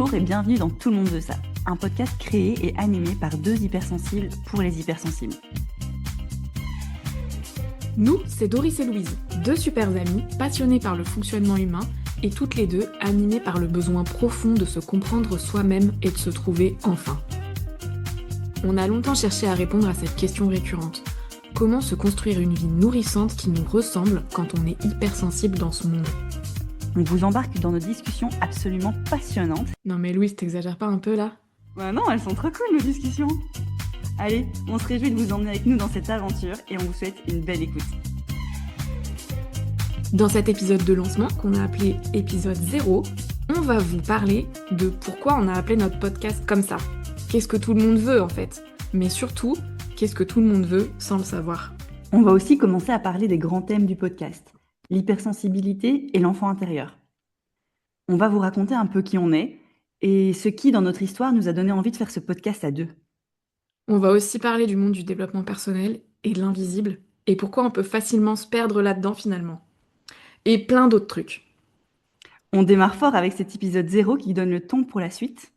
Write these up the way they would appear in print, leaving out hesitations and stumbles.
Bonjour et bienvenue dans Tout le monde veut ça, un podcast créé et animé par deux hypersensibles pour les hypersensibles. Nous, c'est Doris et Louise, deux super amies passionnées par le fonctionnement humain et toutes les deux animées par le besoin profond de se comprendre soi-même et de se trouver enfin. On a longtemps cherché à répondre à cette question récurrente. Comment se construire une vie nourrissante qui nous ressemble quand on est hypersensible dans ce monde ? On vous embarque dans nos discussions absolument passionnantes. Non mais Louise, t'exagères pas un peu là ? Bah non, elles sont trop cool nos discussions. Allez, on se réjouit de vous emmener avec nous dans cette aventure et on vous souhaite une belle écoute. Dans cet épisode de lancement, qu'on a appelé épisode 0, on va vous parler de pourquoi on a appelé notre podcast comme ça. Qu'est-ce que tout le monde veut en fait ? Mais surtout, qu'est-ce que tout le monde veut sans le savoir ? On va aussi commencer à parler des grands thèmes du podcast, l'hypersensibilité et l'enfant intérieur. On va vous raconter un peu qui on est et ce qui, dans notre histoire, nous a donné envie de faire ce podcast à deux. On va aussi parler du monde du développement personnel et de l'invisible, et pourquoi on peut facilement se perdre là-dedans finalement. Et plein d'autres trucs. On démarre fort avec cet épisode 0 qui donne le ton pour la suite.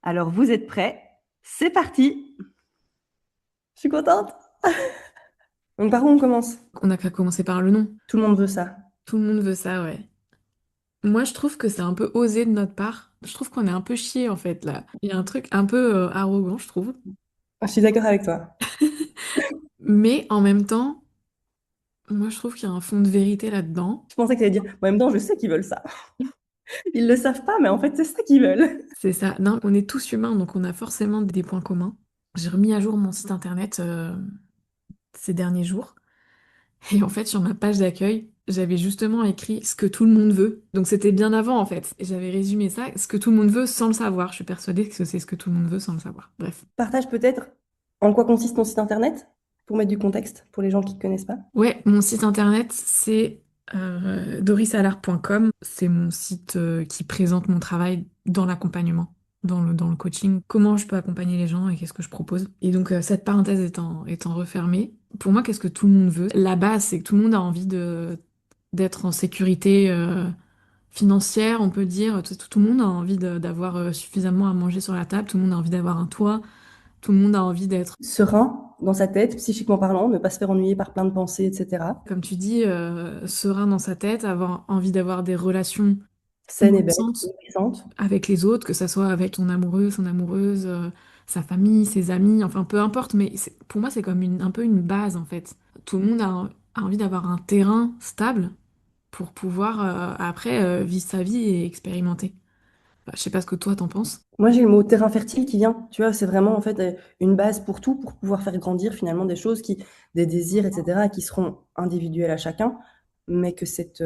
Alors vous êtes prêts ? C'est parti ! Je suis contente. Donc par où on commence ? On n'a qu'à commencer par le nom. Tout le monde veut ça. Tout le monde veut ça, ouais. Moi, je trouve que c'est un peu osé de notre part. Je trouve qu'on est un peu chié en fait là. Il y a un truc un peu arrogant, je trouve. Je suis d'accord avec toi. Mais en même temps, moi, je trouve qu'il y a un fond de vérité là-dedans. Je pensais que tu allais dire, en même temps, je sais qu'ils veulent ça. Ils le savent pas, mais en fait, c'est ça qu'ils veulent. C'est ça. Non, on est tous humains, donc on a forcément des points communs. J'ai remis à jour mon site internet ces derniers jours. Et en fait, sur ma page d'accueil, j'avais justement écrit ce que tout le monde veut. Donc c'était bien avant en fait. Et j'avais résumé ça, ce que tout le monde veut sans le savoir. Je suis persuadée que c'est ce que tout le monde veut sans le savoir. Bref. Partage peut-être en quoi consiste ton site internet pour mettre du contexte pour les gens qui ne connaissent pas. Ouais, mon site internet, c'est dorisalard.com. C'est mon site qui présente mon travail dans l'accompagnement, dans le coaching. Comment je peux accompagner les gens et qu'est-ce que je propose. Et donc, cette parenthèse étant refermée, pour moi, qu'est-ce que tout le monde veut? La base, c'est que tout le monde a envie d'être en sécurité financière, on peut dire. Tout le monde a envie d'avoir suffisamment à manger sur la table. Tout le monde a envie d'avoir un toit. Tout le monde a envie d'être, Serein dans sa tête, psychiquement parlant, ne pas se faire ennuyer par plein de pensées, etc. comme tu dis, serein dans sa tête, avoir envie d'avoir des relations Saine et belle, nourrissantes nourrissante. avec les autres, que ça soit avec ton amoureux, son amoureuse, sa famille, ses amis, enfin peu importe, mais pour moi c'est comme un peu une base en fait. Tout le monde a envie d'avoir un terrain stable pour pouvoir après vivre sa vie et expérimenter. Enfin, je sais pas ce que toi t'en penses. Moi, j'ai le mot terrain fertile qui vient. Tu vois, c'est vraiment en fait une base pour tout, pour pouvoir faire grandir finalement des choses des désirs, etc., qui seront individuels à chacun, mais que cette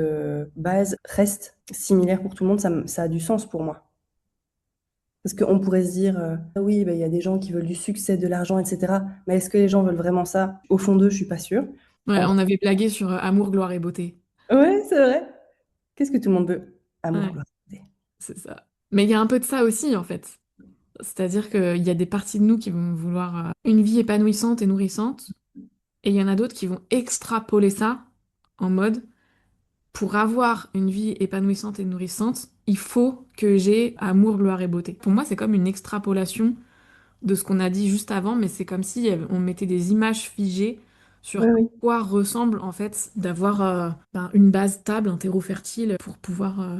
base reste similaire pour tout le monde, ça a du sens pour moi. Parce qu'on pourrait se dire, ah oui, bah, il y a des gens qui veulent du succès, de l'argent, etc. Mais est-ce que les gens veulent vraiment ça? Au fond d'eux, je suis pas sûre. Ouais, on avait blagué sur amour, gloire et beauté. Ouais, c'est vrai. Qu'est-ce que tout le monde veut? Amour, Ouais, gloire, santé. c'est ça. Mais il y a un peu de ça aussi en fait. C'est-à-dire qu'il y a des parties de nous qui vont vouloir une vie épanouissante et nourrissante, et il y en a d'autres qui vont extrapoler ça en mode, pour avoir une vie épanouissante et nourrissante, il faut que j'ai amour, gloire et beauté. Pour moi, c'est comme une extrapolation de ce qu'on a dit juste avant, mais c'est comme si on mettait des images figées sur Oui, à oui. quoi ressemble en fait d'avoir une base stable, un terreau fertile pour pouvoir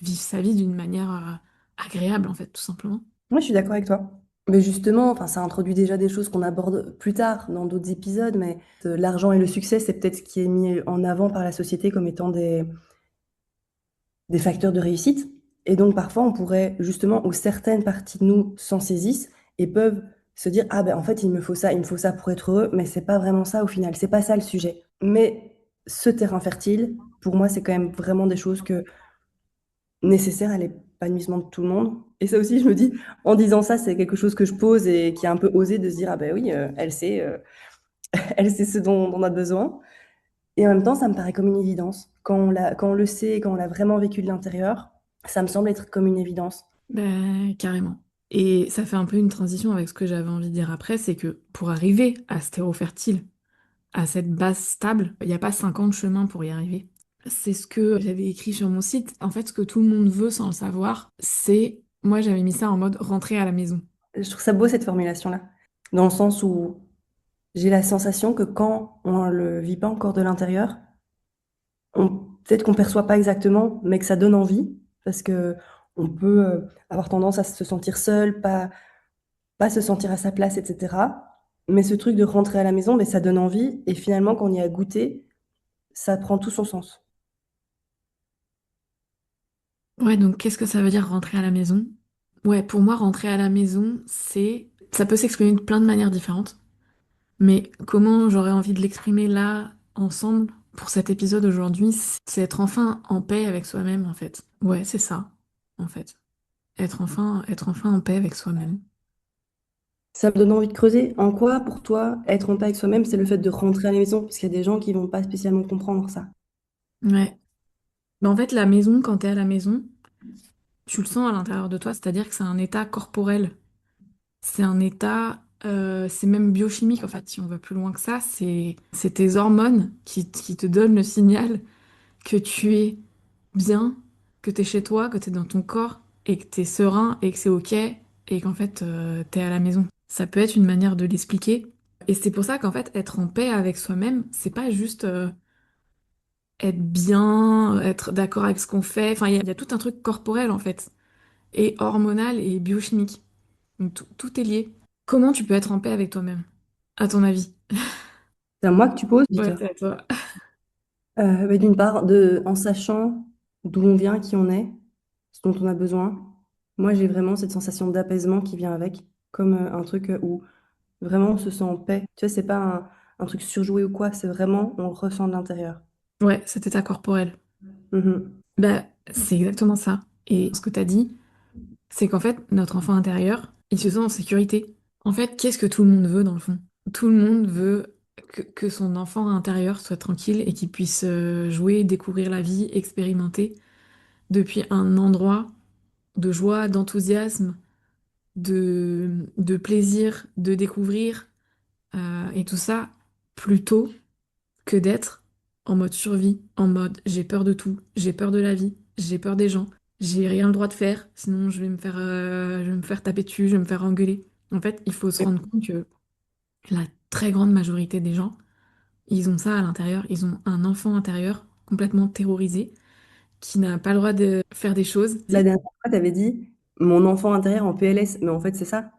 vivre sa vie d'une manière agréable en fait, tout simplement. Moi, je suis d'accord avec toi. Mais justement, enfin, ça introduit déjà des choses qu'on aborde plus tard dans d'autres épisodes, mais l'argent et le succès, c'est peut-être ce qui est mis en avant par la société comme étant des facteurs de réussite. Et donc, parfois, on pourrait, justement, où certaines parties de nous s'en saisissent et peuvent se dire, ah ben, en fait, il me faut ça pour être heureux, mais c'est pas vraiment ça au final, c'est pas ça le sujet. Mais ce terrain fertile, pour moi, c'est quand même vraiment des choses nécessaires à l'épanouissement de tout le monde. Et ça aussi, je me dis, en disant ça, c'est quelque chose que je pose et qui est un peu osé de se dire, ah ben oui, elle sait ce dont on a besoin. Et en même temps, ça me paraît comme une évidence. Quand on le sait, quand on l'a vraiment vécu de l'intérieur, ça me semble être comme une évidence. Ben, carrément. Et ça fait un peu une transition avec ce que j'avais envie de dire après, c'est que pour arriver à ce terreau fertile, à cette base stable, il n'y a pas 50 chemins pour y arriver. C'est ce que j'avais écrit sur mon site. En fait, ce que tout le monde veut sans le savoir, c'est Moi, j'avais mis ça en mode rentrer à la maison. Je trouve ça beau cette formulation-là, dans le sens où j'ai la sensation que quand on le vit pas encore de l'intérieur, peut-être qu'on perçoit pas exactement, mais que ça donne envie, parce que on peut avoir tendance à se sentir seul, pas se sentir à sa place, etc. Mais ce truc de rentrer à la maison, mais ça donne envie, et finalement, quand on y a goûté, ça prend tout son sens. Ouais, donc qu'est-ce que ça veut dire rentrer à la maison? Ouais, pour moi, rentrer à la maison, c'est... Ça peut s'exprimer de plein de manières différentes, mais comment j'aurais envie de l'exprimer là, ensemble, pour cet épisode aujourd'hui, c'est être enfin en paix avec soi-même, en fait. Ouais, c'est ça, en fait. Être enfin en paix avec soi-même. Ça me donne envie de creuser. En quoi, pour toi, être en paix avec soi-même, c'est le fait de rentrer à la maison? Parce qu'il y a des gens qui vont pas spécialement comprendre ça. Ouais. Mais en fait, la maison, quand t'es à la maison, tu le sens à l'intérieur de toi, c'est-à-dire que c'est un état corporel. C'est un état, c'est même biochimique en fait, si on va plus loin que ça, c'est tes hormones qui te donnent le signal que tu es bien, que tu es chez toi, que tu es dans ton corps et que tu es serein et que c'est ok et qu'en fait tu es à la maison. Ça peut être une manière de l'expliquer. Et c'est pour ça qu'en fait être en paix avec soi-même, c'est pas juste être bien, être d'accord avec ce qu'on fait. Enfin, il y a tout un truc corporel en fait, et hormonal et biochimique. Donc tout est lié. Comment tu peux être en paix avec toi-même, à ton avis? C'est à moi que tu poses, Ouais, Vita. c'est à toi. Mais d'une part, en sachant d'où on vient, qui on est, ce dont on a besoin. Moi, j'ai vraiment cette sensation d'apaisement qui vient avec, comme un truc où vraiment on se sent en paix. Tu vois, c'est pas un truc surjoué ou quoi, c'est vraiment, on le ressent de l'intérieur. Ouais, cet état corporel. Mhm. Bah, c'est exactement ça. Et ce que tu as dit, c'est qu'en fait, notre enfant intérieur, il se sent en sécurité. En fait, qu'est-ce que tout le monde veut dans le fond? Tout le monde veut que son enfant intérieur soit tranquille et qu'il puisse jouer, découvrir la vie, expérimenter depuis un endroit de joie, d'enthousiasme, de plaisir, de découvrir, et tout ça plutôt que d'être en mode survie, en mode j'ai peur de tout, j'ai peur de la vie, j'ai peur des gens, j'ai rien le droit de faire, sinon je vais me faire taper dessus, je vais me faire engueuler. En fait, il faut se rendre compte que la très grande majorité des gens, ils ont ça à l'intérieur, ils ont un enfant intérieur complètement terrorisé qui n'a pas le droit de faire des choses. La dernière fois, tu avais dit mon enfant intérieur en PLS, mais en fait, c'est ça.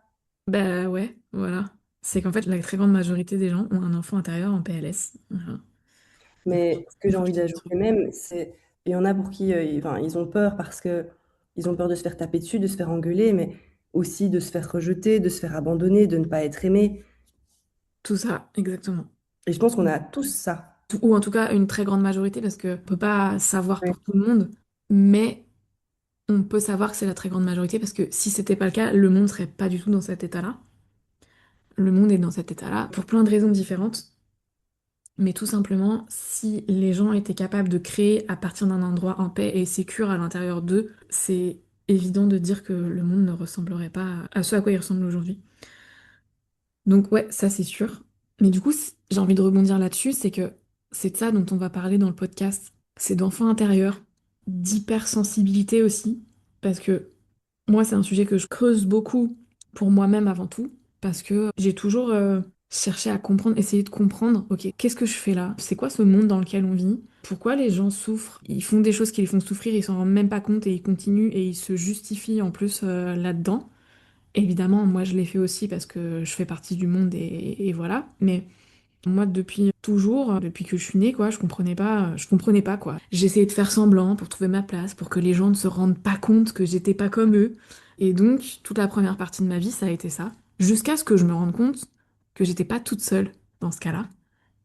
Bah ouais, voilà. C'est qu'en fait, la très grande majorité des gens ont un enfant intérieur en PLS. Voilà. Mais ce que Il j'ai faut envie qu'ils le d'ajouter trouvent. même, c'est il y en a pour qui enfin, ils ont peur parce que ils ont peur de se faire taper dessus, de se faire engueuler, mais aussi de se faire rejeter, de se faire abandonner, de ne pas être aimé. Tout ça, exactement. Et je pense qu'on a tous ça. Ou en tout cas une très grande majorité, parce que on peut pas savoir Ouais. pour tout le monde, mais on peut savoir que c'est la très grande majorité, parce que si c'était pas le cas, le monde serait pas du tout dans cet état-là. Le monde est dans cet état-là pour plein de raisons différentes, mais tout simplement, si les gens étaient capables de créer à partir d'un endroit en paix et sécure à l'intérieur d'eux, c'est évident de dire que le monde ne ressemblerait pas à ce à quoi il ressemble aujourd'hui. Donc ouais, ça c'est sûr. Mais du coup, j'ai envie de rebondir là-dessus, c'est que c'est de ça dont on va parler dans le podcast. C'est d'enfant intérieur, d'hypersensibilité aussi, parce que moi c'est un sujet que je creuse beaucoup pour moi-même avant tout, parce que j'ai toujours cherché à comprendre, essayer de comprendre, ok, qu'est-ce que je fais là? C'est quoi ce monde dans lequel on vit? Pourquoi les gens souffrent? Ils font des choses qui les font souffrir, ils s'en rendent même pas compte et ils continuent et ils se justifient en plus là-dedans. Évidemment, moi je l'ai fait aussi parce que je fais partie du monde et voilà. Mais moi depuis toujours, depuis que je suis née, quoi, je comprenais pas quoi. J'essayais de faire semblant pour trouver ma place, pour que les gens ne se rendent pas compte que j'étais pas comme eux. Et donc toute la première partie de ma vie, ça a été ça, jusqu'à ce que je me rende compte que j'étais pas toute seule dans ce cas-là.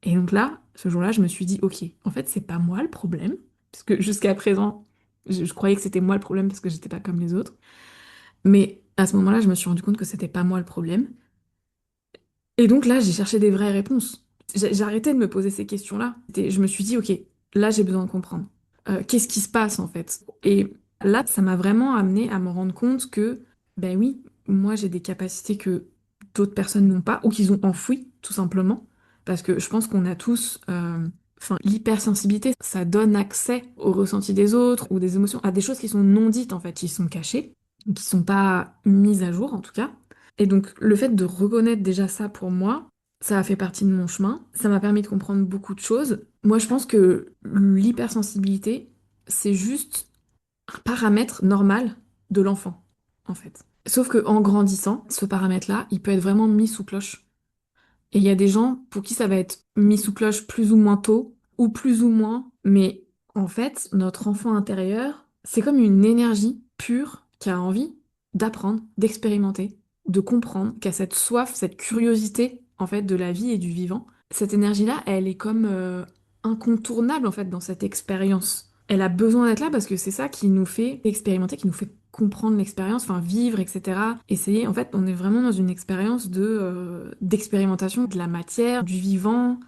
Et donc là, ce jour-là, je me suis dit, ok, en fait c'est pas moi le problème, parce que jusqu'à présent, je croyais que c'était moi le problème parce que j'étais pas comme les autres. Mais à ce moment-là, je me suis rendu compte que c'était pas moi le problème. Et donc là, j'ai cherché des vraies réponses. J'ai arrêté de me poser ces questions-là. Je me suis dit, ok, là, j'ai besoin de comprendre. Qu'est-ce qui se passe en fait? Et là, ça m'a vraiment amené à me rendre compte que, ben oui, moi, j'ai des capacités que d'autres personnes n'ont pas ou qu'ils ont enfouies, tout simplement. Parce que je pense qu'on a tous, enfin, l'hypersensibilité, ça donne accès aux ressentis des autres ou des émotions, à des choses qui sont non dites en fait, qui sont cachées. qui sont pas mises à jour en tout cas. Et donc le fait de reconnaître déjà ça pour moi, ça a fait partie de mon chemin. Ça m'a permis de comprendre beaucoup de choses. Moi, je pense que l'hypersensibilité, c'est juste un paramètre normal de l'enfant, en fait. Sauf que en grandissant, ce paramètre-là, il peut être vraiment mis sous cloche. Et il y a des gens pour qui ça va être mis sous cloche plus ou moins tôt, ou plus ou moins, mais en fait, notre enfant intérieur, c'est comme une énergie pure qui a envie d'apprendre, d'expérimenter, de comprendre, qui a cette soif, cette curiosité, en fait, de la vie et du vivant. Cette énergie-là, elle est comme incontournable, en fait, dans cette expérience. Elle a besoin d'être là parce que c'est ça qui nous fait expérimenter, qui nous fait comprendre l'expérience, enfin vivre, etc. Essayer, en fait, on est vraiment dans une expérience d'expérimentation de la matière, du vivant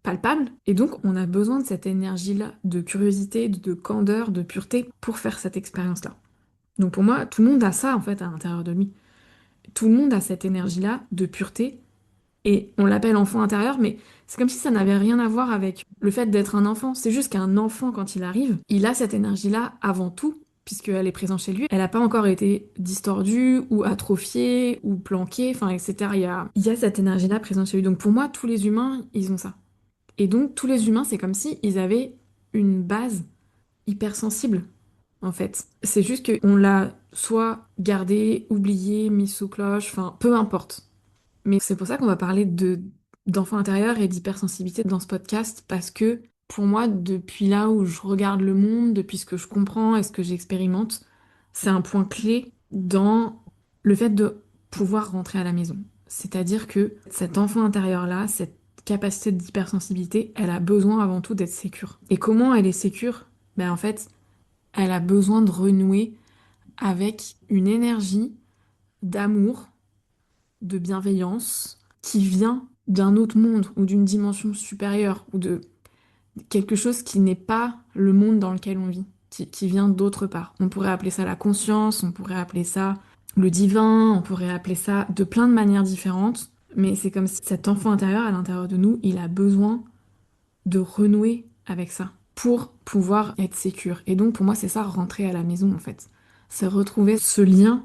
palpable. Et donc, on a besoin de cette énergie-là, de curiosité, de candeur, de pureté pour faire cette expérience-là. Donc pour moi, tout le monde a ça, en fait, à l'intérieur de lui. Tout le monde a cette énergie-là de pureté et on l'appelle enfant intérieur, mais c'est comme si ça n'avait rien à voir avec le fait d'être un enfant. C'est juste qu'un enfant, quand il arrive, il a cette énergie-là avant tout, puisqu'elle est présente chez lui. Elle n'a pas encore été distordue ou atrophiée ou planquée, enfin, etc. Il y a cette énergie-là présente chez lui. Donc pour moi, tous les humains, ils ont ça. Et donc tous les humains, c'est comme si ils avaient une base hypersensible, en fait. C'est juste qu'on l'a soit gardé, oublié, mis sous cloche, enfin, peu importe. Mais c'est pour ça qu'on va parler d'enfant intérieur et d'hypersensibilité dans ce podcast, parce que pour moi, depuis là où je regarde le monde, depuis ce que je comprends et ce que j'expérimente, c'est un point clé dans le fait de pouvoir rentrer à la maison. C'est-à-dire que cet enfant intérieur-là, cette capacité d'hypersensibilité, elle a besoin avant tout d'être sécure. Et comment elle est sécure? Ben en fait, elle a besoin de renouer avec une énergie d'amour, de bienveillance qui vient d'un autre monde ou d'une dimension supérieure ou de quelque chose qui n'est pas le monde dans lequel on vit, qui vient d'autre part. On pourrait appeler ça la conscience, on pourrait appeler ça le divin, on pourrait appeler ça de plein de manières différentes, mais c'est comme si cet enfant intérieur à l'intérieur de nous, il a besoin de renouer avec ça pour pouvoir être sécure. Et donc pour moi, c'est ça, rentrer à la maison en fait. C'est retrouver ce lien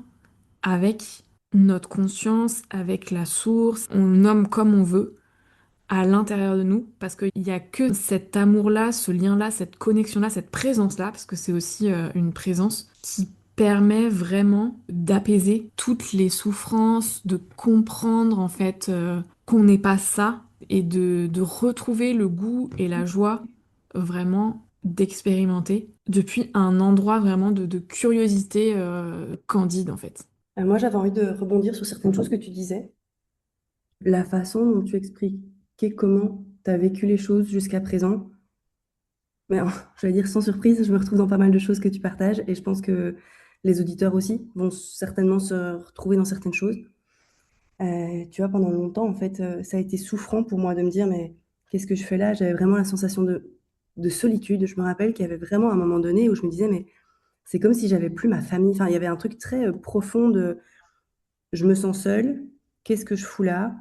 avec notre conscience, avec la source, on le nomme comme on veut, à l'intérieur de nous, parce qu'il n'y a que cet amour-là, ce lien-là, cette connexion-là, cette présence-là, parce que c'est aussi une présence qui permet vraiment d'apaiser toutes les souffrances, de comprendre en fait qu'on n'est pas ça, et de retrouver le goût et la joie vraiment d'expérimenter depuis un endroit vraiment de curiosité candide en fait. Moi, j'avais envie de rebondir sur certaines choses que tu disais. La façon dont tu expliquais comment tu as vécu les choses jusqu'à présent, mais j'allais dire sans surprise, je me retrouve dans pas mal de choses que tu partages et je pense que les auditeurs aussi vont certainement se retrouver dans certaines choses. Tu vois, pendant longtemps, en fait, ça a été souffrant pour moi de me dire, mais qu'est-ce que je fais là? J'avais vraiment la sensation de solitude. Je me rappelle qu'il y avait vraiment un moment donné où je me disais, mais c'est comme si j'avais plus ma famille. Enfin, il y avait un truc très profond de je me sens seule, qu'est-ce que je fous là?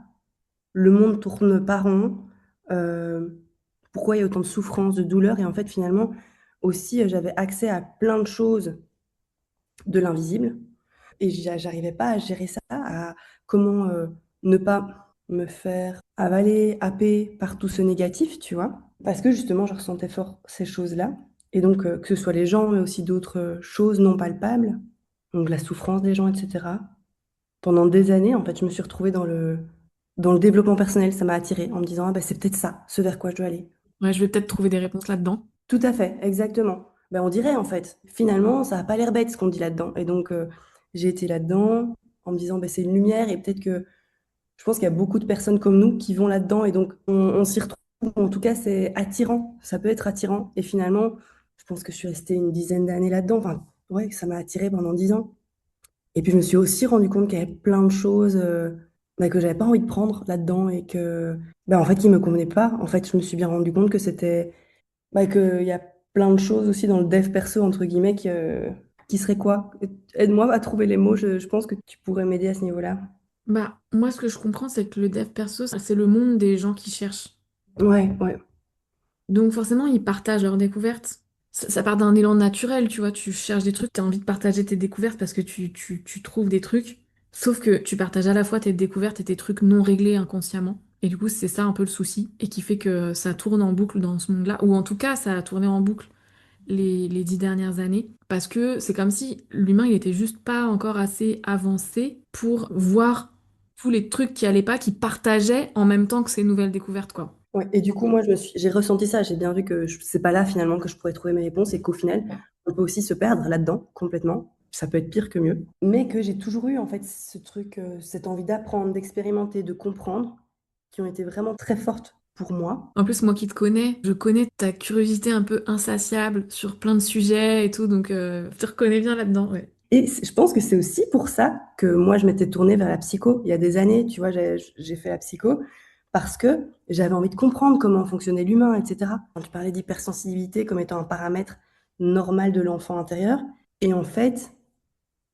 Le monde tourne pas rond. euh, Pourquoi il y a autant de souffrance, de douleur? Et en fait, finalement, aussi, j'avais accès à plein de choses de l'invisible. Et j'arrivais pas à gérer ça, à comment ne pas me faire avaler, happer par tout ce négatif, tu vois. Parce que justement, je ressentais fort ces choses-là. Et donc, que ce soit les gens, mais aussi d'autres choses non palpables, donc la souffrance des gens, etc. Pendant des années, en fait, je me suis retrouvée dans le développement personnel. Ça m'a attirée en me disant, ah, ben, c'est peut-être ça, ce vers quoi je dois aller. Ouais, je vais peut-être trouver des réponses là-dedans. Tout à fait, exactement. Ben, on dirait en fait, finalement, ça n'a pas l'air bête ce qu'on dit là-dedans. Et donc, j'ai été là-dedans en me disant, ben, c'est une lumière et peut-être que je pense qu'il y a beaucoup de personnes comme nous qui vont là-dedans et donc on s'y retrouve. En tout cas, c'est attirant, ça peut être attirant. Et finalement, je pense que je suis restée une dizaine d'années là-dedans. Enfin, ouais, ça m'a attirée pendant 10 ans. Et puis, je me suis aussi rendu compte qu'il y avait plein de choses ben, que j'avais pas envie de prendre là-dedans et que, ben, en fait, qui me convenaient pas. En fait, je me suis bien rendu compte que c'était bah, qu'il y a plein de choses aussi dans le dev perso, entre guillemets, qui serait quoi? Aide-moi à trouver les mots, je pense que tu pourrais m'aider à ce niveau-là. Bah, moi, ce que je comprends, c'est que le dev perso, c'est le monde des gens qui cherchent. Ouais, ouais. Donc, forcément, ils partagent leurs découvertes. ça part d'un élan naturel, tu vois. Tu cherches des trucs, tu as envie de partager tes découvertes parce que tu trouves des trucs. Sauf que tu partages à la fois tes découvertes et tes trucs non réglés inconsciemment. Et du coup, c'est ça un peu le souci. Et qui fait que ça tourne en boucle dans ce monde-là. Ou en tout cas, ça a tourné en boucle les 10 dernières années. Parce que c'est comme si l'humain, il était juste pas encore assez avancé pour voir tous les trucs qui allaient pas, qui partageaient en même temps que ces nouvelles découvertes, quoi. Ouais, et du coup, moi, j'ai ressenti ça, j'ai bien vu que c'est pas là finalement que je pourrais trouver mes réponses et qu'au final, on peut aussi se perdre là-dedans complètement. Ça peut être pire que mieux. Mais que j'ai toujours eu en fait ce truc, cette envie d'apprendre, d'expérimenter, de comprendre, qui ont été vraiment très fortes pour moi. En plus, moi qui te connais, je connais ta curiosité un peu insatiable sur plein de sujets et tout, donc je te reconnais bien là-dedans, ouais. Et je pense que c'est aussi pour ça que moi, je m'étais tournée vers la psycho. Il y a des années, tu vois, j'ai fait la psycho parce que j'avais envie de comprendre comment fonctionnait l'humain, etc. Quand tu parlais d'hypersensibilité comme étant un paramètre normal de l'enfant intérieur, et en fait,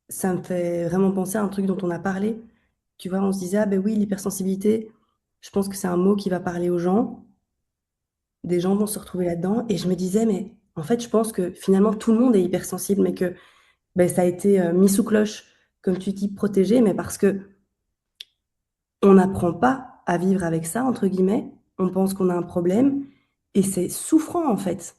ça me fait vraiment penser à un truc dont on a parlé. Tu vois, on se disait, ah ben oui, l'hypersensibilité, je pense que c'est un mot qui va parler aux gens. Des gens vont se retrouver là-dedans. Et je me disais, mais en fait, je pense que finalement, tout le monde est hypersensible, mais que ben, ça a été mis sous cloche, comme tu dis, protégé, mais parce que on n'apprend pas à vivre avec ça, entre guillemets. On pense qu'on a un problème et c'est souffrant, en fait,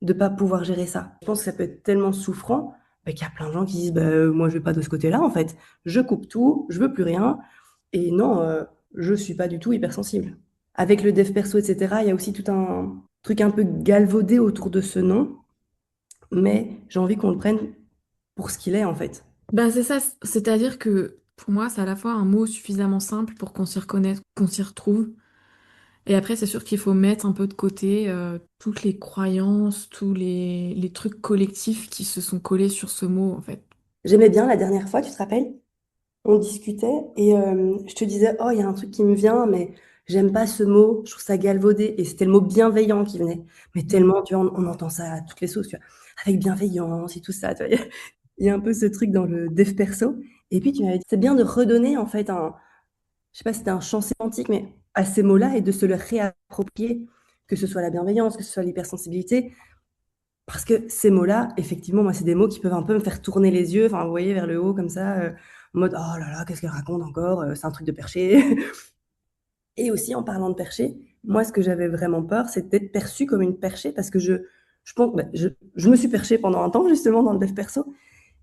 de pas pouvoir gérer ça. Je pense que ça peut être tellement souffrant qu'il y a plein de gens qui disent, moi, je vais pas de ce côté-là, en fait. Je coupe tout, je veux plus rien. Et non, je suis pas du tout hypersensible. Avec le dev perso, etc., il y a aussi tout un truc un peu galvaudé autour de ce nom, mais j'ai envie qu'on le prenne pour ce qu'il est, en fait. Ben c'est ça, c'est-à-dire que pour moi, c'est à la fois un mot suffisamment simple pour qu'on s'y reconnaisse, qu'on s'y retrouve. Et après, c'est sûr qu'il faut mettre un peu de côté toutes les croyances, tous les trucs collectifs qui se sont collés sur ce mot, en fait. J'aimais bien la dernière fois, tu te rappelles? On discutait et je te disais, oh, il y a un truc qui me vient, mais j'aime pas ce mot, je trouve ça galvaudé. Et c'était le mot bienveillant qui venait. Mais tellement, tu vois, on entend ça à toutes les sauces, tu vois, avec bienveillance et tout ça. Tu vois. Il y a un peu ce truc dans le dev perso. Et puis tu m'avais dit, c'est bien de redonner en fait je sais pas si c'était un champ sémantique, mais à ces mots-là et de se le réapproprier, que ce soit la bienveillance, que ce soit l'hypersensibilité. Parce que ces mots-là, effectivement, moi, c'est des mots qui peuvent un peu me faire tourner les yeux, enfin, vous voyez, vers le haut, comme ça, en mode, oh là là, qu'est-ce qu'elle raconte encore? C'est un truc de perché. Et aussi, en parlant de perché, moi, ce que j'avais vraiment peur, c'est d'être perçue comme une perchée, parce que je pense, je me suis perchée pendant un temps, justement, dans le dev perso.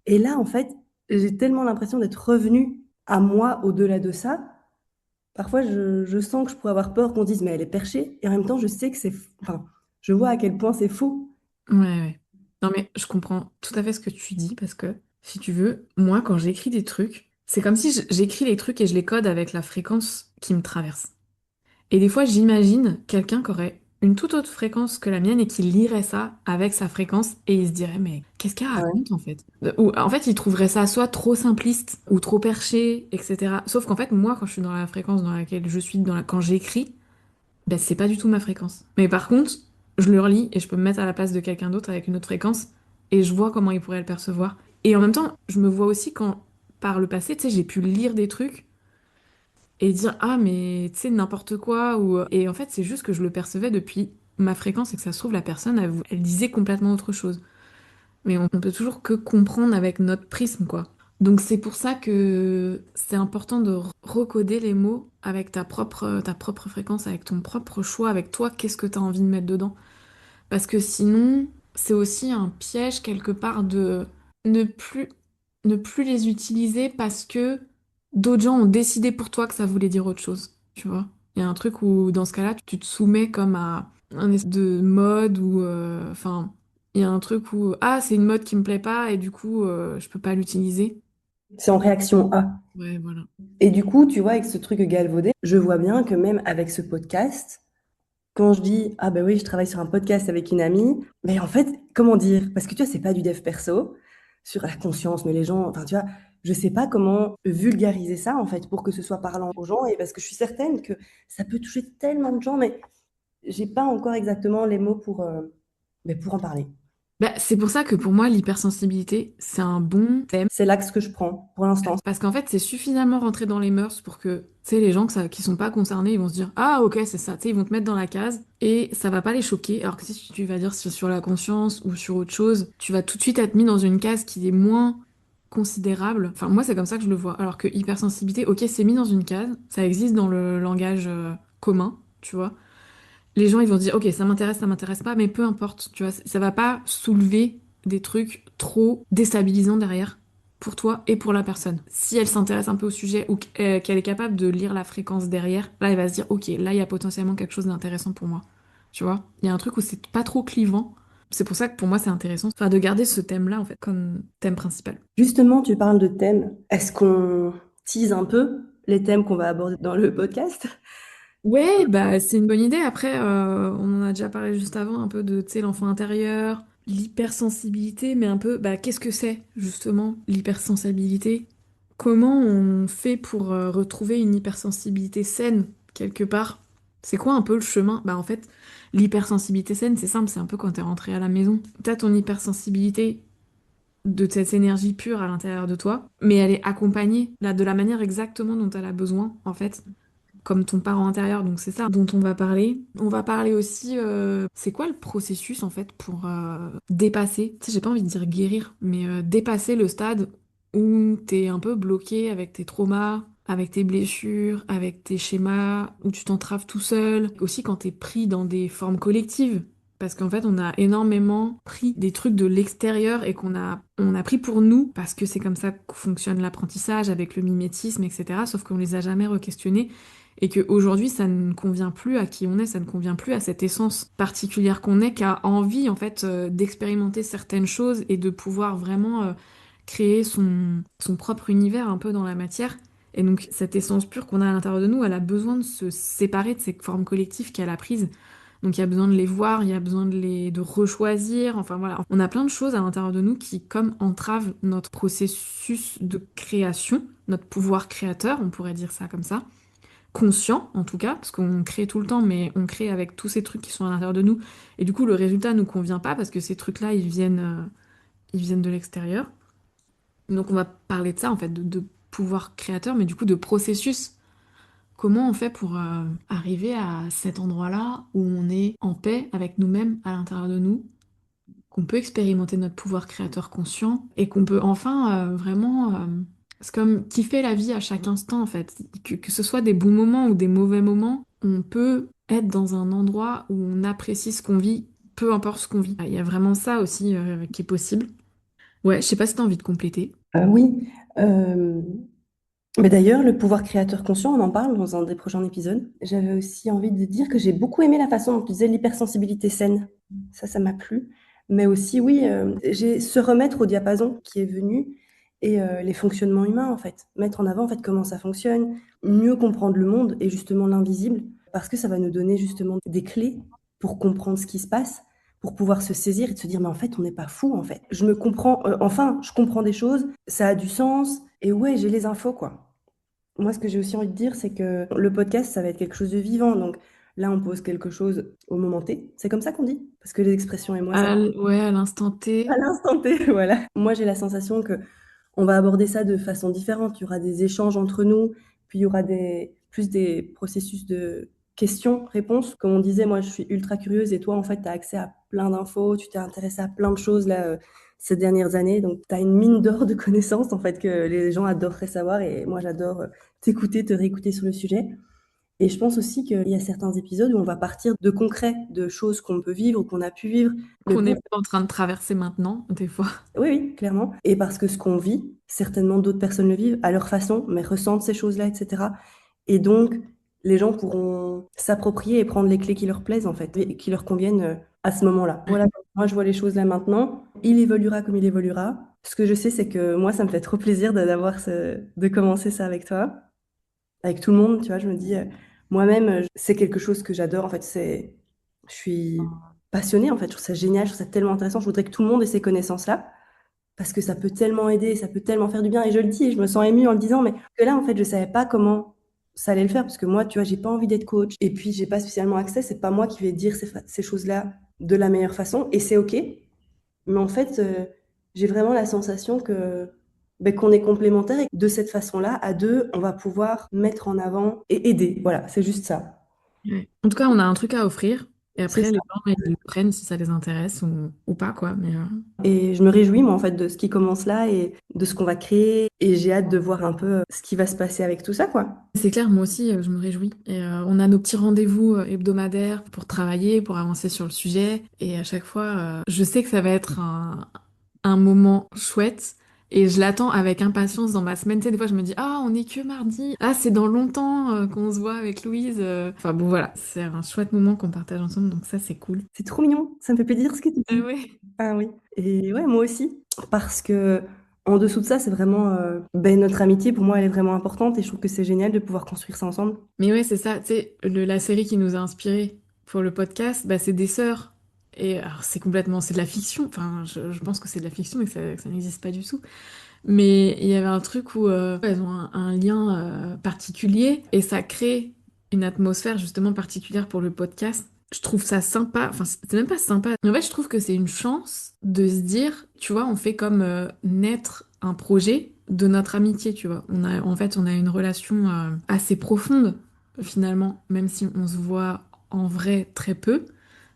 Et là, en fait, j'ai tellement l'impression d'être revenue à moi au-delà de ça. Parfois, je sens que je pourrais avoir peur qu'on dise, mais elle est perchée. Et en même temps, je sais que enfin, je vois à quel point c'est faux. Ouais, ouais. Non, mais je comprends tout à fait ce que tu dis parce que, si tu veux, moi, quand j'écris des trucs, c'est comme si j'écris les trucs et je les code avec la fréquence qui me traverse. Et des fois, j'imagine quelqu'un qui aurait une toute autre fréquence que la mienne et qui lirait ça avec sa fréquence et il se dirait, mais qu'est-ce qu'elle Ah ouais. raconte en fait? Ou en fait, il trouverait ça soit trop simpliste ou trop perché, etc. Sauf qu'en fait, moi, quand je suis dans la fréquence dans laquelle je suis, quand j'écris, ben, c'est pas du tout ma fréquence. Mais par contre, je le relis et je peux me mettre à la place de quelqu'un d'autre avec une autre fréquence et je vois comment il pourrait le percevoir. Et en même temps, je me vois aussi quand, par le passé, tu sais, j'ai pu lire des trucs et dire ah mais tu sais n'importe quoi ou et en fait c'est juste que je le percevais depuis ma fréquence et que ça se trouve la personne elle disait complètement autre chose mais on peut toujours que comprendre avec notre prisme quoi, donc c'est pour ça que c'est important de recoder les mots avec ta propre fréquence, avec ton propre choix, avec toi qu'est-ce que tu as envie de mettre dedans, parce que sinon c'est aussi un piège quelque part de ne plus ne plus les utiliser parce que d'autres gens ont décidé pour toi que ça voulait dire autre chose, tu vois. Il y a un truc où, dans ce cas-là, tu te soumets comme à un espèce de mode ou... Enfin, il y a un truc où, ah, c'est une mode qui me plaît pas et du coup, je peux pas l'utiliser. C'est en réaction à. Ouais, voilà. Et du coup, tu vois, avec ce truc galvaudé, je vois bien que même avec ce podcast, quand je dis, ah ben oui, je travaille sur un podcast avec une amie, mais en fait, comment dire? Parce que tu vois, c'est pas du dev perso, sur la conscience, mais les gens, enfin, tu vois, je sais pas comment vulgariser ça, en fait, pour que ce soit parlant aux gens, et parce que je suis certaine que ça peut toucher tellement de gens, mais j'ai pas encore exactement les mots pour en parler. Bah, c'est pour ça que pour moi, l'hypersensibilité, c'est un bon thème. C'est l'axe que je prends pour l'instant. Parce qu'en fait, c'est suffisamment rentré dans les mœurs pour que, tu sais, les gens qui sont pas concernés, ils vont se dire, ah, ok, c'est ça, tu sais, ils vont te mettre dans la case et ça va pas les choquer. Alors que si tu vas dire sur la conscience ou sur autre chose, tu vas tout de suite être mis dans une case qui est moins considérable. Enfin, moi, c'est comme ça que je le vois. Alors que hypersensibilité, ok, c'est mis dans une case, ça existe dans le langage commun, tu vois. Les gens, ils vont se dire, ok, ça m'intéresse pas, mais peu importe, tu vois, ça va pas soulever des trucs trop déstabilisants derrière pour toi et pour la personne. Si elle s'intéresse un peu au sujet ou qu'elle est capable de lire la fréquence derrière, là, elle va se dire, ok, là, il y a potentiellement quelque chose d'intéressant pour moi. Tu vois, il y a un truc où c'est pas trop clivant. C'est pour ça que pour moi, c'est intéressant, enfin, de garder ce thème-là, en fait, comme thème principal. Justement, tu parles de thèmes. Est-ce qu'on tease un peu les thèmes qu'on va aborder dans le podcast? Ouais, bah c'est une bonne idée. Après, on en a déjà parlé juste avant, un peu de, tu sais, l'enfant intérieur, l'hypersensibilité, mais un peu, bah qu'est-ce que c'est justement l'hypersensibilité? Comment on fait pour retrouver une hypersensibilité saine quelque part? C'est quoi un peu le chemin? Bah en fait, l'hypersensibilité saine, c'est simple, c'est un peu quand t'es rentré à la maison. T'as ton hypersensibilité de cette énergie pure à l'intérieur de toi, mais elle est accompagnée là de la manière exactement dont elle a besoin en fait comme ton parent intérieur, donc c'est ça dont on va parler. On va parler aussi, c'est quoi le processus en fait pour dépasser, tu sais, j'ai pas envie de dire guérir, mais dépasser le stade où t'es un peu bloqué avec tes traumas, avec tes blessures, avec tes schémas, où tu t'entraves tout seul, aussi quand t'es pris dans des formes collectives. Parce qu'en fait, on a énormément pris des trucs de l'extérieur et on a pris pour nous, parce que c'est comme ça que fonctionne l'apprentissage avec le mimétisme, etc. Sauf qu'on les a jamais re-questionnés et qu'aujourd'hui ça ne convient plus à qui on est, ça ne convient plus à cette essence particulière qu'on est, qui a envie en fait d'expérimenter certaines choses et de pouvoir vraiment créer son propre univers un peu dans la matière. Et donc cette essence pure qu'on a à l'intérieur de nous, elle a besoin de se séparer de ces formes collectives qu'elle a prises. Donc il y a besoin de les voir, il y a besoin de rechoisir, enfin voilà. On a plein de choses à l'intérieur de nous qui comme entravent notre processus de création, notre pouvoir créateur, on pourrait dire ça comme ça conscient en tout cas, parce qu'on crée tout le temps, mais on crée avec tous ces trucs qui sont à l'intérieur de nous. Et du coup, le résultat nous convient pas parce que ces trucs-là, ils viennent de l'extérieur. Donc on va parler de ça en fait, de pouvoir créateur, mais du coup de processus. Comment on fait pour arriver à cet endroit-là où on est en paix avec nous-mêmes à l'intérieur de nous, qu'on peut expérimenter notre pouvoir créateur conscient et qu'on peut enfin vraiment... c'est comme kiffer la vie à chaque instant en fait. Que ce soit des bons moments ou des mauvais moments, on peut être dans un endroit où on apprécie ce qu'on vit, peu importe ce qu'on vit. Il y a vraiment ça aussi qui est possible. Ouais, je sais pas si t'as envie de compléter. Oui. euh, mais d'ailleurs, le pouvoir créateur conscient, on en parle dans un des prochains épisodes. J'avais aussi envie de dire que j'ai beaucoup aimé la façon dont tu disais l'hypersensibilité saine. Ça m'a plu. Mais aussi, oui, j'ai se remettre au diapason qui est venu et les fonctionnements humains, en fait. Mettre en avant, en fait, comment ça fonctionne, mieux comprendre le monde et justement l'invisible, parce que ça va nous donner justement des clés pour comprendre ce qui se passe, pour pouvoir se saisir et de se dire, mais en fait, on n'est pas fou, en fait. Je me comprends, enfin, je comprends des choses, ça a du sens, et ouais, j'ai les infos, quoi. Moi, ce que j'ai aussi envie de dire, c'est que le podcast, ça va être quelque chose de vivant. Donc là, on pose quelque chose au moment T. C'est comme ça qu'on dit? Parce que les expressions et moi, ça... Ouais, à l'instant À T. l'instant T, voilà. Moi, j'ai la sensation que on va aborder ça de façon différente. Il y aura des échanges entre nous, puis il y aura plus des processus de questions-réponses. Comme on disait, moi, je suis ultra curieuse et toi, en fait, tu as accès à plein d'infos, tu t'es intéressé à plein de choses là, ces dernières années. Donc, tu as une mine d'or de connaissances, en fait, que les gens adoreraient savoir. Et moi, j'adore t'écouter, te réécouter sur le sujet. Et je pense aussi qu'il y a certains épisodes où on va partir de concret, de choses qu'on peut vivre, qu'on a pu vivre. Mais Qu'on est pour en train de traverser maintenant, des fois. oui, oui, clairement. Et parce que ce qu'on vit, certainement d'autres personnes le vivent à leur façon, mais ressentent ces choses-là, etc. Et donc, les gens pourront s'approprier et prendre les clés qui leur plaisent, en fait, et qui leur conviennent à ce moment-là. Voilà, moi, je vois les choses là maintenant. Il évoluera comme il évoluera. Ce que je sais, c'est que moi, ça me fait trop plaisir de commencer ça avec toi, avec tout le monde, tu vois. Je me dis, moi-même, c'est quelque chose que j'adore, en fait. Je suis passionnée, en fait. Je trouve ça génial, je trouve ça tellement intéressant. Je voudrais que tout le monde ait ces connaissances-là parce que ça peut tellement aider, ça peut tellement faire du bien. Et je le dis, et je me sens émue en le disant, mais que là, en fait, je savais pas comment ça allait le faire, parce que moi, tu vois, j'ai pas envie d'être coach, et puis j'ai pas spécialement accès, c'est pas moi qui vais dire ces choses-là de la meilleure façon, et c'est OK. Mais en fait, j'ai vraiment la sensation que ben, qu'on est complémentaires et que de cette façon-là, à deux, on va pouvoir mettre en avant et aider. Voilà, c'est juste ça. Ouais. En tout cas, on a un truc à offrir. Et C'est après, ça. les gens, ils le prennent si ça les intéresse ou pas, quoi. Mais, Et je me réjouis, moi, en fait, de ce qui commence là et de ce qu'on va créer. Et j'ai hâte de voir un peu ce qui va se passer avec tout ça, quoi. c'est clair, moi aussi, je me réjouis. Et on a nos petits rendez-vous hebdomadaires pour travailler, pour avancer sur le sujet. Et à chaque fois, je sais que ça va être un moment chouette. Et je l'attends avec impatience dans ma semaine. Tu sais, des fois, je me dis, ah, on est que mardi. Ah, c'est dans longtemps qu'on se voit avec Louise. Enfin bon, voilà, c'est un chouette moment qu'on partage ensemble. Donc ça, c'est cool. C'est trop mignon. Ça me fait plaisir ce que tu dis. Ouais. Ah oui. Et ouais, moi aussi. Parce que en dessous de ça, c'est vraiment ben, notre amitié, pour moi, elle est vraiment importante et je trouve que c'est génial de pouvoir construire ça ensemble. Mais ouais, c'est ça. Tu sais, la série qui nous a inspiré pour le podcast, bah, c'est des sœurs. Et alors, c'est de la fiction. Enfin, je pense que c'est de la fiction et que ça n'existe pas du tout. Mais il y avait un truc où elles ont un lien particulier et ça crée une atmosphère justement particulière pour le podcast. Je trouve ça sympa. Enfin, c'est même pas sympa. En fait, je trouve que c'est une chance de se dire, tu vois, on fait comme naître un projet de notre amitié, tu vois. En fait, on a une relation assez profonde finalement, même si on se voit en vrai très peu,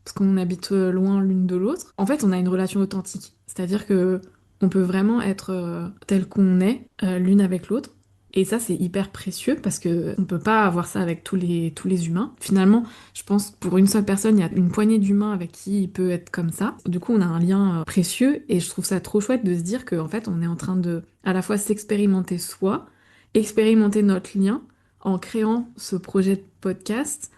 parce qu'on habite loin l'une de l'autre. En fait, on a une relation authentique. C'est-à-dire que on peut vraiment être tel qu'on est, l'une avec l'autre. Et ça, c'est hyper précieux parce que on peut pas avoir ça avec tous les humains. Finalement, je pense pour une seule personne, il y a une poignée d'humains avec qui il peut être comme ça. Du coup, on a un lien précieux et je trouve ça trop chouette de se dire qu'en fait, on est en train de à la fois s'expérimenter soi, expérimenter notre lien en créant ce projet de podcast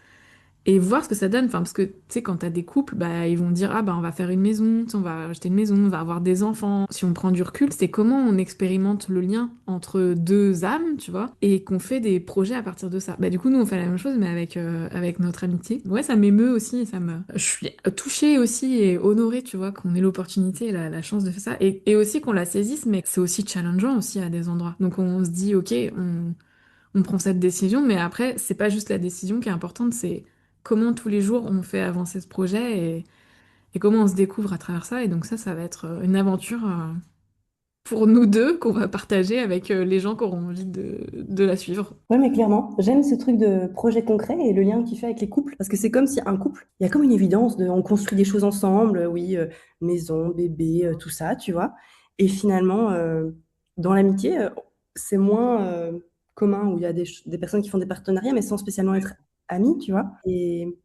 et voir ce que ça donne. Enfin, parce que tu sais, quand t'as des couples, bah, ils vont dire, ah bah on va faire une maison, tu sais, on va acheter une maison, on va avoir des enfants. Si on prend du recul, c'est comment on expérimente le lien entre deux âmes, tu vois, et qu'on fait des projets à partir de ça. Bah du coup, nous on fait la même chose, mais avec notre amitié. Ouais, ça m'émeut aussi, je suis touchée aussi et honorée, tu vois, qu'on ait l'opportunité et la chance de faire ça, et aussi qu'on la saisisse, mais c'est aussi challengeant aussi à des endroits. Donc on se dit, ok, on prend cette décision, mais après, c'est pas juste la décision qui est importante, c'est comment tous les jours on fait avancer ce projet et comment on se découvre à travers ça. Et donc ça va être une aventure pour nous deux qu'on va partager avec les gens qui auront envie de la suivre. Ouais, mais clairement, j'aime ce truc de projet concret et le lien que tu fais avec les couples. Parce que c'est comme si un couple, il y a comme une évidence de on construit des choses ensemble, oui, maison, bébé, tout ça, tu vois. Et finalement, dans l'amitié, c'est moins commun où il y a des personnes qui font des partenariats, mais sans spécialement être amis, tu vois. Et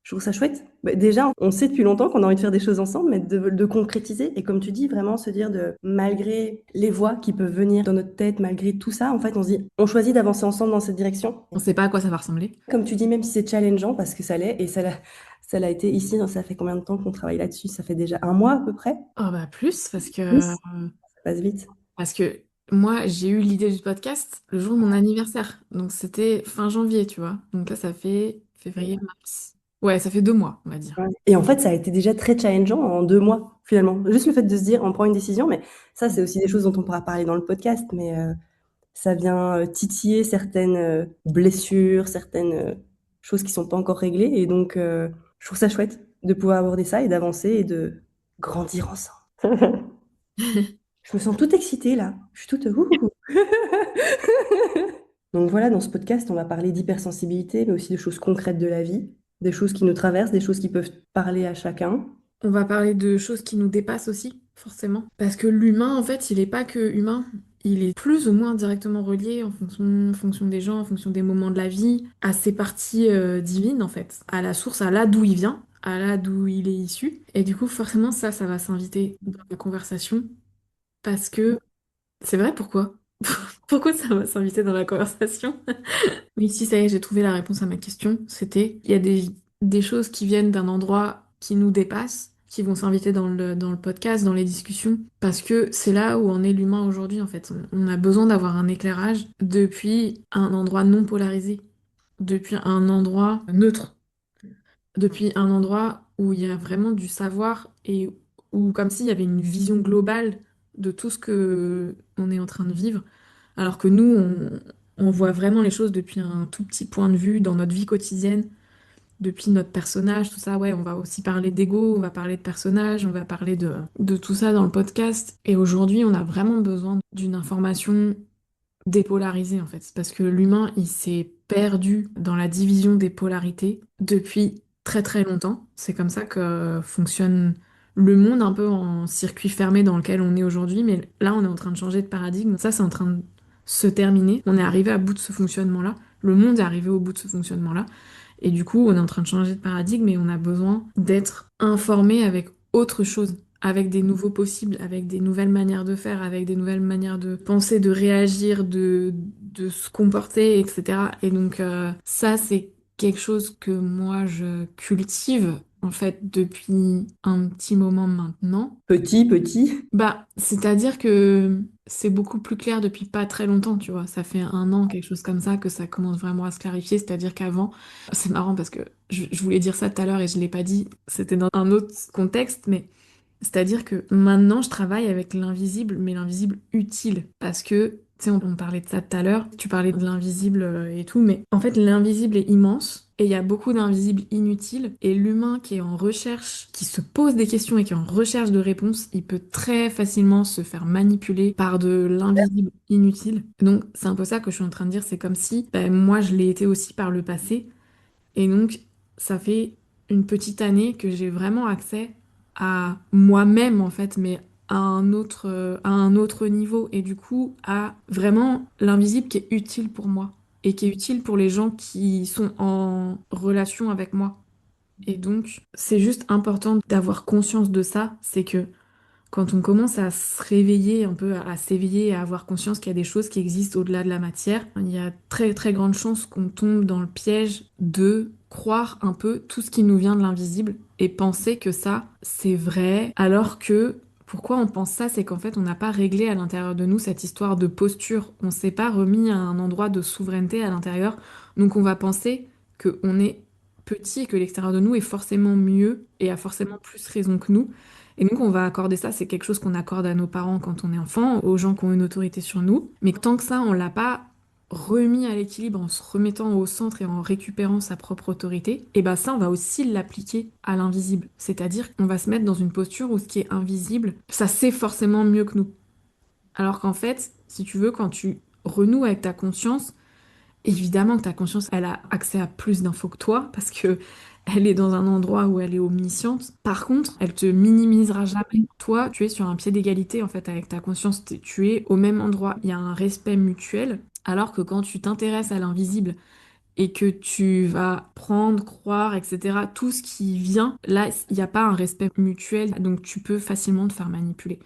je trouve ça chouette. Bah, déjà, on sait depuis longtemps qu'on a envie de faire des choses ensemble, mais de concrétiser. Et comme tu dis, vraiment se dire de, malgré les voix qui peuvent venir dans notre tête, malgré tout ça, en fait, on se dit, on choisit d'avancer ensemble dans cette direction. On sait pas à quoi ça va ressembler. Comme tu dis, même si c'est challengeant, parce que ça l'est, et ça l'a été ici, ça fait combien de temps qu'on travaille là-dessus? Ça fait déjà un mois à peu près? Oh bah plus, parce Oui, que, ça passe vite. parce que moi, j'ai eu l'idée du podcast le jour de mon anniversaire. Donc c'était fin janvier, tu vois. Donc là, ça fait février, mars. Ouais, ça fait 2 mois, on va dire. Ouais. Et en fait, ça a été déjà très challengeant en 2 mois, finalement. Juste le fait de se dire, on prend une décision, mais ça, c'est aussi des choses dont on pourra parler dans le podcast, mais ça vient titiller certaines blessures, certaines choses qui sont pas encore réglées. Et donc, je trouve ça chouette de pouvoir aborder ça et d'avancer et de grandir ensemble. Je me sens toute excitée là. Je suis toute... ouh. Donc voilà, dans ce podcast, on va parler d'hypersensibilité, mais aussi de choses concrètes de la vie, des choses qui nous traversent, des choses qui peuvent parler à chacun. On va parler de choses qui nous dépassent aussi, forcément. Parce que l'humain, en fait, il n'est pas que humain. Il est plus ou moins directement relié en fonction des gens, en fonction des moments de la vie, à ses parties divines, en fait, à la source, à là d'où il vient, à là d'où il est issu. Et du coup, forcément, ça va s'inviter dans la conversation. Parce que, c'est vrai, pourquoi? Pourquoi ça va s'inviter dans la conversation? Oui, si, ça y est, j'ai trouvé la réponse à ma question. Il y a des choses qui viennent d'un endroit qui nous dépasse, qui vont s'inviter dans le podcast, dans les discussions, parce que c'est là où en est l'humain aujourd'hui, en fait. On a besoin d'avoir un éclairage depuis un endroit non polarisé, depuis un endroit neutre, depuis un endroit où il y a vraiment du savoir et où, comme s'il y avait une vision globale de tout ce que on est en train de vivre. Alors que nous, on voit vraiment les choses depuis un tout petit point de vue dans notre vie quotidienne, depuis notre personnage, tout ça, ouais, on va aussi parler d'ego, on va parler de personnage, on va parler de tout ça dans le podcast. Et aujourd'hui, on a vraiment besoin d'une information dépolarisée, en fait, parce que l'humain, il s'est perdu dans la division des polarités depuis très très longtemps. C'est comme ça que fonctionne le monde, un peu en circuit fermé dans lequel on est aujourd'hui, mais là, on est en train de changer de paradigme. Ça, c'est en train de se terminer. On est arrivé à bout de ce fonctionnement-là. Le monde est arrivé au bout de ce fonctionnement-là. Et du coup, on est en train de changer de paradigme et on a besoin d'être informé avec autre chose, avec des nouveaux possibles, avec des nouvelles manières de faire, avec des nouvelles manières de penser, de réagir, de se comporter, etc. Et donc, ça, c'est quelque chose que moi, je cultive, en fait, depuis un petit moment maintenant. Petit, petit. Bah, c'est-à-dire que c'est beaucoup plus clair depuis pas très longtemps, tu vois. Ça fait un an, quelque chose comme ça, que ça commence vraiment à se clarifier. C'est-à-dire qu'avant, c'est marrant parce que je voulais dire ça tout à l'heure et je l'ai pas dit. C'était dans un autre contexte, mais c'est-à-dire que maintenant, je travaille avec l'invisible, mais l'invisible utile. Parce que, tu sais, on parlait de ça tout à l'heure, tu parlais de l'invisible et tout, mais en fait, l'invisible est immense. Et il y a beaucoup d'invisibles inutiles. Et l'humain qui est en recherche, qui se pose des questions et qui est en recherche de réponses, il peut très facilement se faire manipuler par de l'invisible inutile. Donc, c'est un peu ça que je suis en train de dire. C'est comme si, ben, moi, je l'ai été aussi par le passé. Et donc, ça fait une petite année que j'ai vraiment accès à moi-même, en fait, mais à un autre niveau. Et du coup, à vraiment l'invisible qui est utile pour moi et qui est utile pour les gens qui sont en relation avec moi. Et donc, c'est juste important d'avoir conscience de ça. C'est que quand on commence à se réveiller un peu, à s'éveiller, à avoir conscience qu'il y a des choses qui existent au-delà de la matière, il y a très très grande chance qu'on tombe dans le piège de croire un peu tout ce qui nous vient de l'invisible et penser que ça, c'est vrai, alors que pourquoi on pense ça, c'est qu'en fait, on n'a pas réglé à l'intérieur de nous cette histoire de posture. On s'est pas remis à un endroit de souveraineté à l'intérieur. Donc on va penser qu'on est petit et que l'extérieur de nous est forcément mieux et a forcément plus raison que nous. Et donc, on va accorder ça, c'est quelque chose qu'on accorde à nos parents quand on est enfant, aux gens qui ont une autorité sur nous. Mais tant que ça, on l'a pas remis à l'équilibre en se remettant au centre et en récupérant sa propre autorité, et ben ça, on va aussi l'appliquer à l'invisible. C'est-à-dire qu'on va se mettre dans une posture où ce qui est invisible, ça sait forcément mieux que nous. Alors qu'en fait, si tu veux, quand tu renoues avec ta conscience, évidemment que ta conscience, elle a accès à plus d'infos que toi parce que elle est dans un endroit où elle est omnisciente. Par contre, elle te minimisera jamais. Toi, tu es sur un pied d'égalité en fait avec ta conscience. Tu es au même endroit. Il y a un respect mutuel. Alors que quand tu t'intéresses à l'invisible et que tu vas prendre, croire, etc., tout ce qui vient, là, il n'y a pas un respect mutuel. Donc tu peux facilement te faire manipuler.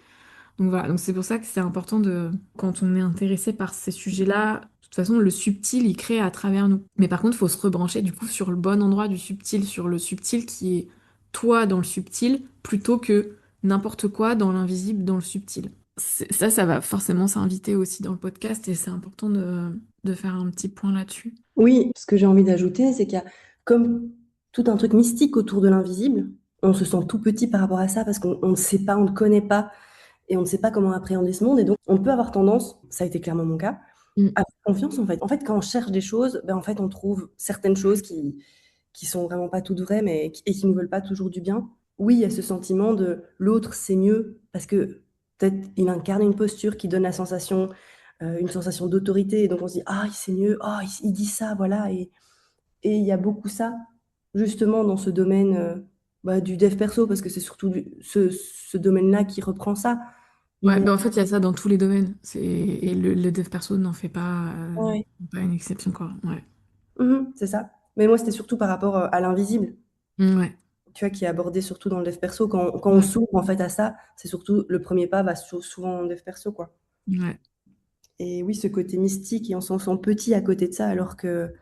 Donc voilà, donc c'est pour ça que c'est important de, quand on est intéressé par ces sujets-là, de toute façon, le subtil, il crée à travers nous. Mais par contre, il faut se rebrancher du coup sur le bon endroit du subtil, sur le subtil qui est toi dans le subtil, plutôt que n'importe quoi dans l'invisible, dans le subtil. Ça va forcément s'inviter aussi dans le podcast et c'est important de faire un petit point là-dessus. Oui, ce que j'ai envie d'ajouter, c'est qu'il y a comme tout un truc mystique autour de l'invisible. On se sent tout petit par rapport à ça parce qu'on ne sait pas, on ne connaît pas et on ne sait pas comment appréhender ce monde. Et donc, on peut avoir tendance, ça a été clairement mon cas, Mm. à faire confiance en fait. En fait, quand on cherche des choses, ben, en fait, on trouve certaines choses qui sont vraiment pas toutes vraies et qui ne veulent pas toujours du bien. Oui, il y a ce sentiment de l'autre, c'est mieux parce que peut-être il incarne une posture qui donne la sensation, une sensation d'autorité. Et donc, on se dit, ah, c'est mieux, ah, il dit ça, voilà. Et il y a beaucoup ça, justement, dans ce domaine bah, du dev perso, parce que c'est surtout ce domaine-là qui reprend ça. Ouais, Mais ben en fait, il y a ça dans tous les domaines. Et le dev perso n'en fait ouais, pas une exception, quoi. Ouais. c'est ça. Mais moi, c'était surtout par rapport à l'invisible, Ouais. tu vois, qui est abordé surtout dans le dev perso. Quand on Ouais. s'ouvre en fait à ça, c'est surtout le premier pas va souvent en dev perso, quoi. Ouais. Et oui, ce côté mystique, et on s'en sent petit à côté de ça, alors que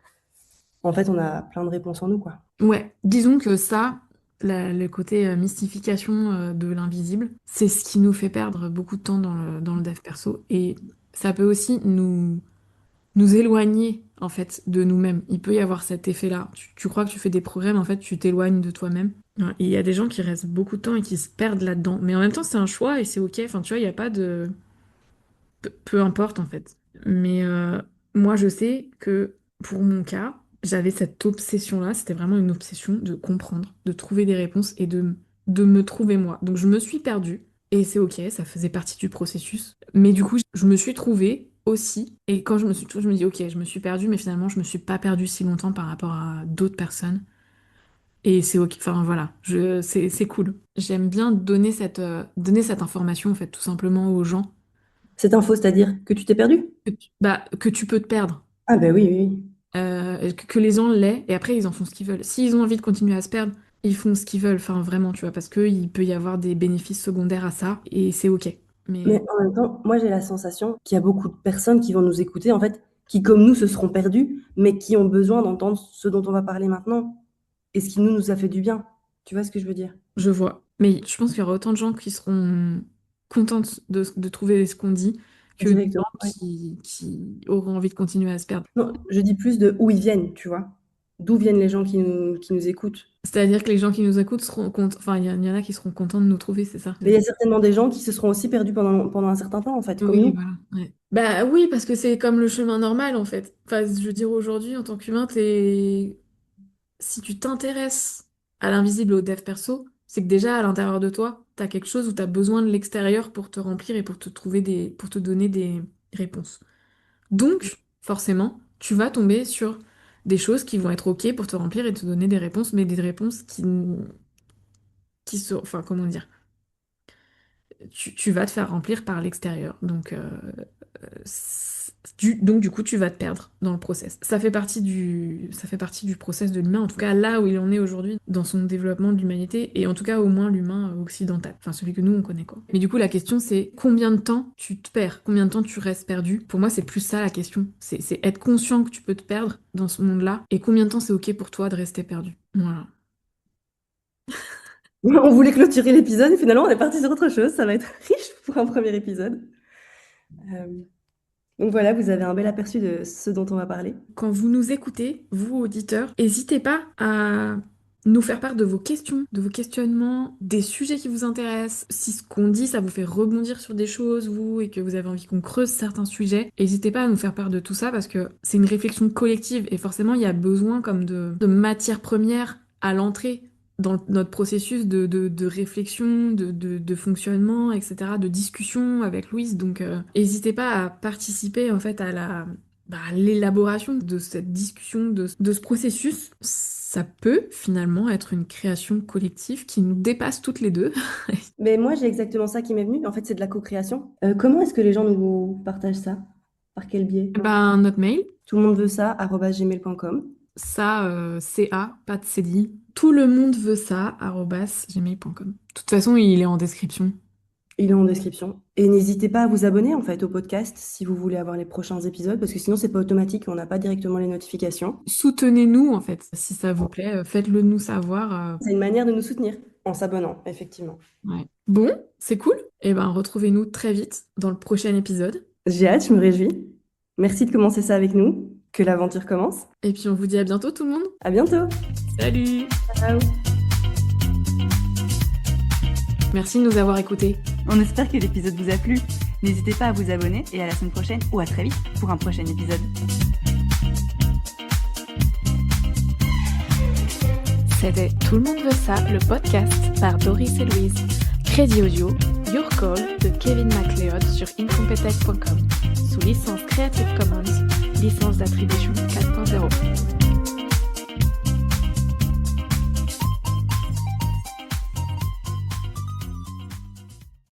en fait, on a plein de réponses en nous, quoi. Ouais, disons que ça, le côté mystification de l'invisible, c'est ce qui nous fait perdre beaucoup de temps dans le dev perso. Et ça peut aussi nous éloigner, en fait, de nous-mêmes. Il peut y avoir cet effet-là. Tu crois que tu fais des progrès, mais en fait, tu t'éloignes de toi-même. Ouais, et il y a des gens qui restent beaucoup de temps et qui se perdent là-dedans. Mais en même temps, c'est un choix et c'est OK. Enfin, tu vois, il n'y a pas de... peu importe, en fait. Mais moi, je sais que pour mon cas, j'avais cette obsession-là, c'était vraiment une obsession de comprendre, de trouver des réponses et de me trouver moi. Donc je me suis perdue, et c'est ok, ça faisait partie du processus. Mais du coup, je me suis trouvée aussi, et quand je me suis trouvée, je me dis ok, je me suis perdue, mais finalement, je me suis pas perdue si longtemps par rapport à d'autres personnes. Et c'est ok, enfin voilà, c'est cool. J'aime bien donner cette information, en fait, tout simplement aux gens, Cette info, c'est-à-dire que tu t'es perdu? que tu peux te perdre. Ah ben oui, oui, oui. Que les gens l'aient, et après ils en font ce qu'ils veulent. S'ils ont envie de continuer à se perdre, ils font ce qu'ils veulent, enfin vraiment, tu vois, parce qu'il peut y avoir des bénéfices secondaires à ça, et c'est ok. Mais Mais en même temps, moi j'ai la sensation qu'il y a beaucoup de personnes qui vont nous écouter, en fait, qui comme nous se seront perdus, mais qui ont besoin d'entendre ce dont on va parler maintenant, et ce qui nous a fait du bien. Tu vois ce que je veux dire? je vois. Mais je pense qu'il y aura autant de gens qui seront contentes de trouver ce qu'on dit que de Directement, gens ouais. qui auront envie de continuer à se perdre. Non, je dis plus de où ils viennent, tu vois. D'où viennent les gens qui nous écoutent. C'est-à-dire que les gens qui nous écoutent seront contents, enfin il y en a qui seront contents de nous trouver, c'est ça? Mais il y a certainement des gens qui se seront aussi perdus pendant un certain temps, en fait, comme Oui, nous. voilà. Ouais. Bah oui, parce que c'est comme le chemin normal en fait. Enfin, je veux dire, aujourd'hui, en tant qu'humain, si tu t'intéresses à l'invisible et au dev perso, c'est que déjà à l'intérieur de toi, t'as quelque chose où t'as besoin de l'extérieur pour te remplir et pour te trouver pour te donner des réponses. Donc, forcément, tu vas tomber sur des choses qui vont être ok pour te remplir et te donner des réponses, mais des réponses qui sont, enfin, comment dire, tu vas te faire remplir par l'extérieur. Donc, donc du coup, tu vas te perdre dans le process. Ça fait partie du process de l'humain, en tout cas là où il en est aujourd'hui dans son développement de l'humanité, et en tout cas au moins l'humain occidental, enfin celui que nous on connaît quoi. Mais du coup, la question c'est combien de temps tu te perds, combien de temps tu restes perdu. Pour moi, c'est plus ça la question. C'est être conscient que tu peux te perdre dans ce monde-là, et combien de temps c'est ok pour toi de rester perdu. Voilà. On voulait clôturer l'épisode et finalement on est parti sur autre chose. Ça va être riche pour un premier épisode. Euh, donc voilà, vous avez un bel aperçu de ce dont on va parler. Quand vous nous écoutez, vous auditeurs, n'hésitez pas à nous faire part de vos questions, de vos questionnements, des sujets qui vous intéressent. Si ce qu'on dit, ça vous fait rebondir sur des choses, vous, et que vous avez envie qu'on creuse certains sujets, n'hésitez pas à nous faire part de tout ça parce que c'est une réflexion collective et forcément il y a besoin comme de matière première à l'entrée dans notre processus de réflexion, de fonctionnement, etc., de discussion avec Louise. Donc, n'hésitez pas à participer en fait à l'élaboration de cette discussion, de ce processus. Ça peut finalement être une création collective qui nous dépasse toutes les deux. Mais moi j'ai exactement ça qui m'est venu. En fait, c'est de la co-création. Comment est-ce que les gens nous partagent ça? Par quel biais? Ben, notre mail, Tout le monde veut ça, @gmail.com. ça, CA, pas de CDI. Tout le monde veut ça, @gmail.com. De toute façon, il est en description. Il est en description. Et n'hésitez pas à vous abonner en fait au podcast si vous voulez avoir les prochains épisodes, parce que sinon c'est pas automatique, on n'a pas directement les notifications. Soutenez-nous en fait, si ça vous plaît, faites-le nous savoir. C'est une manière de nous soutenir en s'abonnant, effectivement. Ouais. Bon, c'est cool. Et ben, retrouvez-nous très vite dans le prochain épisode. J'ai hâte, je me réjouis. Merci de commencer ça avec nous. Que l'aventure commence. Et puis on vous dit à bientôt tout le monde. À bientôt. Salut! Ciao. Merci de nous avoir écoutés. On espère que l'épisode vous a plu. N'hésitez pas à vous abonner et à la semaine prochaine ou à très vite pour un prochain épisode. C'était Tout le monde veut ça, le podcast par Doris et Louise. Crédit audio, Your Call de Kevin MacLeod sur incompetech.com. Sous licence Creative Commons, licence d'attribution 4.0.